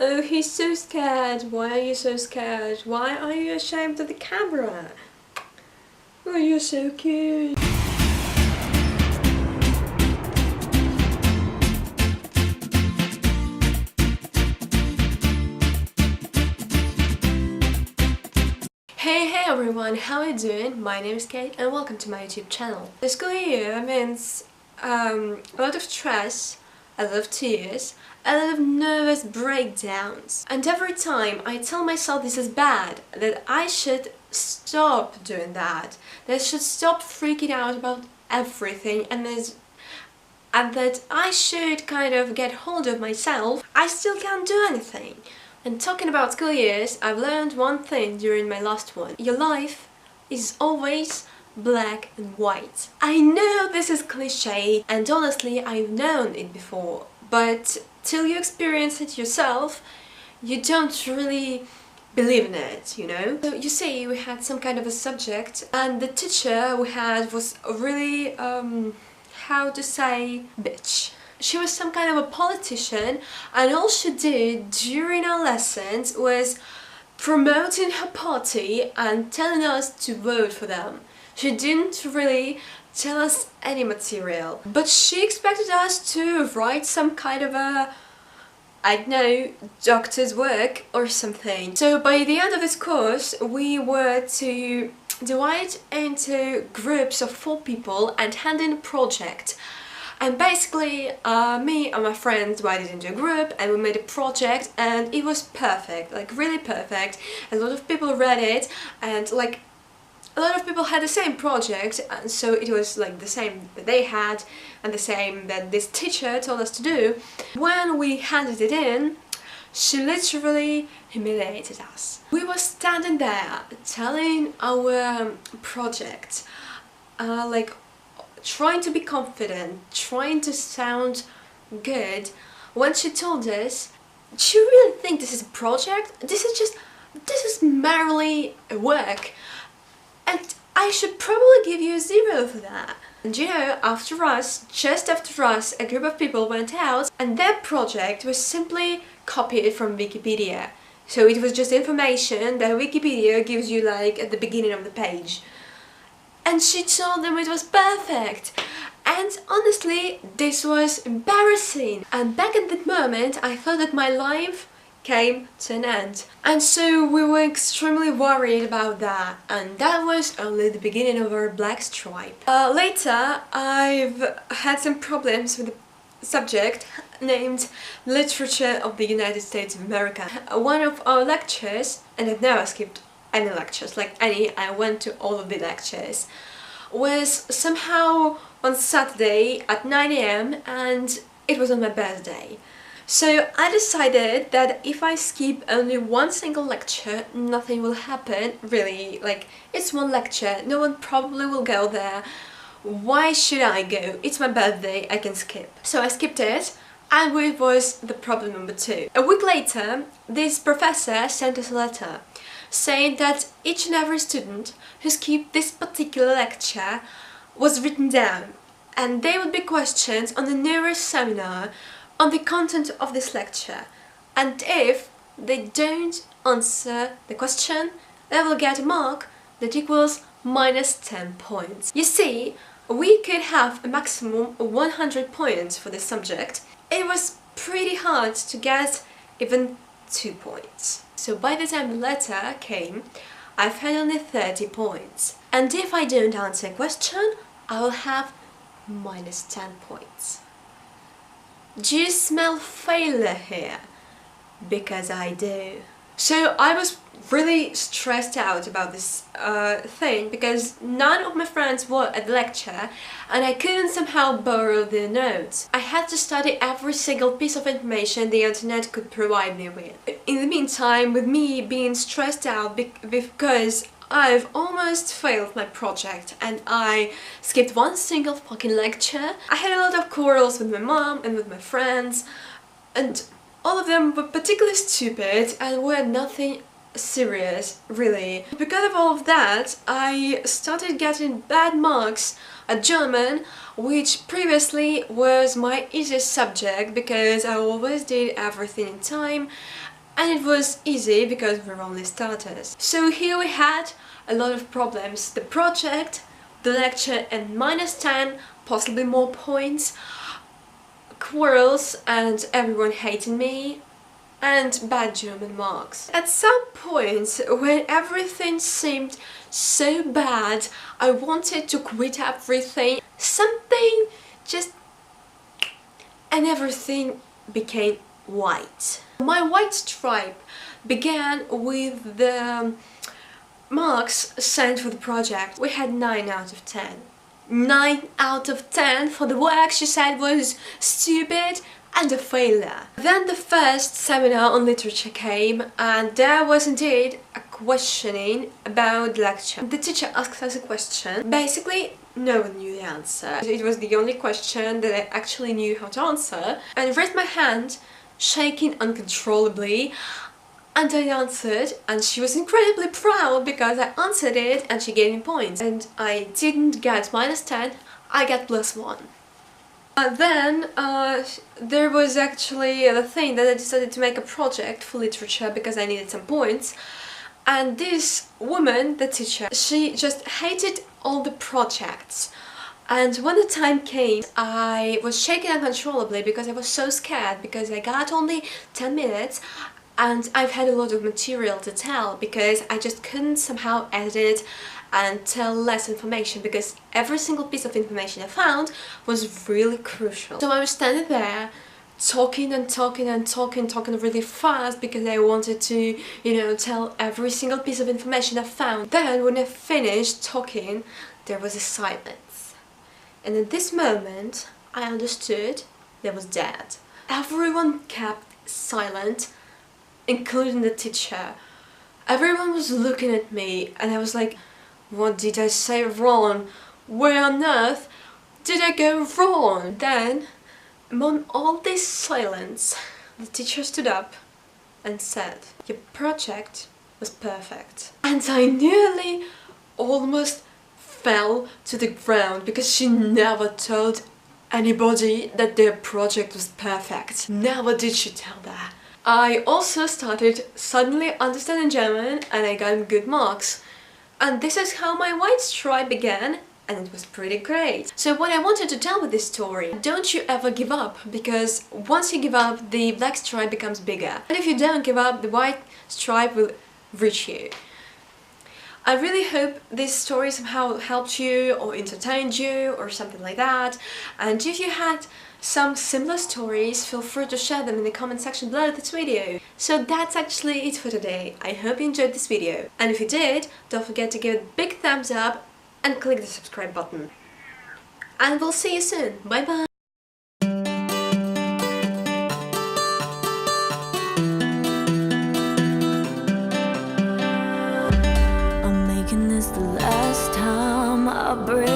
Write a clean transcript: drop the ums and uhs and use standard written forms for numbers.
Oh, he's so scared. Why are you so scared? Why are you ashamed of the camera? Oh, you're so cute. Hey everyone, how are you doing? My name is Kate and welcome to my YouTube channel. The school year means a lot of stress, a lot of tears, a lot of nervous breakdowns. And every time I tell myself this is bad, that I should stop doing that I should stop freaking out about everything and that I should kind of get hold of myself, I still can't do anything. And talking about school years, I've learned one thing during my last one. Your life is always black and white. I know this is cliche, and honestly I've known it before, but till you experience it yourself, you don't really believe in it, you know? So you see, we had some kind of a subject, and the teacher we had was a really, how to say, bitch. She was some kind of a politician, and all she did during our lessons was promoting her party and telling us to vote for them. She didn't really tell us any material, but she expected us to write some kind of a, I don't know, doctor's work or something. So by the end of this course, we were to divide into groups of 4 people and hand in a project. And basically, me and my friends divided into a group and we made a project, and it was perfect, like really perfect. A lot of people read it, and like a lot of people had the same project, and so it was like the same that they had and the same that this teacher told us to do. When we handed it in, she literally humiliated us. We were standing there telling our project, like trying to be confident, trying to sound good, when she told us, "Do you really think this is a project? This is merely a work, and I should probably give you a 0 for that." And you know, after us, just after us, a group of people went out, and their project was simply copied from Wikipedia. So it was just information that Wikipedia gives you like at the beginning of the page. And she told them it was perfect. And honestly, this was embarrassing. And back at that moment, I thought that my life came to an end. And so we were extremely worried about that. And that was only the beginning of our black stripe. Later, I've had some problems with a subject named Literature of the United States of America. One of our lectures, and I've never skipped any lectures, like any, I went to all of the lectures, was somehow on Saturday at 9 AM, and it was on my birthday. So I decided that if I skip only one single lecture, nothing will happen, really, like, it's one lecture, no one probably will go there, why should I go? It's my birthday, I can skip. So I skipped it, and it was the problem number 2. A week later, this professor sent us a letter saying that each and every student who skipped this particular lecture was written down, and they would be questioned on the nearest seminar on the content of this lecture, and if they don't answer the question, they will get a mark that equals -10 points. You see, we could have a maximum of 100 points for this subject. It was pretty hard to get even 2 points. So by the time the letter came, I've had only 30 points. And if I don't answer a question, I will have -10 points. Do you smell failure here? Because I do. So I was really stressed out about this thing, because none of my friends were at the lecture and I couldn't somehow borrow their notes. I had to study every single piece of information the internet could provide me with. In the meantime, with me being stressed out because I've almost failed my project and I skipped one single fucking lecture, I had a lot of quarrels with my mom and with my friends, and all of them were particularly stupid and were nothing serious, really. Because of all of that, I started getting bad marks at German, which previously was my easiest subject because I always did everything in time, and it was easy because we were only starters. So here we had a lot of problems. The project, the lecture, and -10, possibly more points, quarrels and everyone hating me, and bad German marks. At some point, when everything seemed so bad, I wanted to quit everything. Something just... and everything became white. My white stripe began with the marks sent for the project. We had 9 out of 10. 9 out of 10 for the work she said was stupid and a failure. Then the first seminar on literature came, and there was indeed a questioning about the lecture. The teacher asked us a question. Basically, no one knew the answer. It was the only question that I actually knew how to answer, and I raised my hand, shaking uncontrollably, and I answered, and she was incredibly proud because I answered it and she gave me points. And I didn't get -10, I got +1. Then there was actually the thing that I decided to make a project for literature because I needed some points, and this woman, the teacher, she just hated all the projects. And when the time came, I was shaking uncontrollably because I was so scared, because I got only 10 minutes and I've had a lot of material to tell because I just couldn't somehow edit and tell less information because every single piece of information I found was really crucial. So I was standing there talking and talking and talking really fast because I wanted to, you know, tell every single piece of information I found. Then when I finished talking, there was a silence. And at this moment, I understood there was dead. Everyone kept silent, including the teacher. Everyone was looking at me and I was like, what did I say wrong? Where on earth did I go wrong? Then, among all this silence, the teacher stood up and said, your project was perfect. And I nearly almost fell to the ground because she never told anybody that their project was perfect. Never did she tell that. I also started suddenly understanding German and I got good marks. And this is how my white stripe began, and it was pretty great. So what I wanted to tell with this story, don't you ever give up, because once you give up, the black stripe becomes bigger. And if you don't give up, the white stripe will reach you. I really hope this story somehow helped you or entertained you or something like that. And if you had some similar stories, feel free to share them in the comment section below this video. So that's actually it for today. I hope you enjoyed this video. And if you did, don't forget to give it a big thumbs up and click the subscribe button. And we'll see you soon. Bye bye! I'm making this the last time I break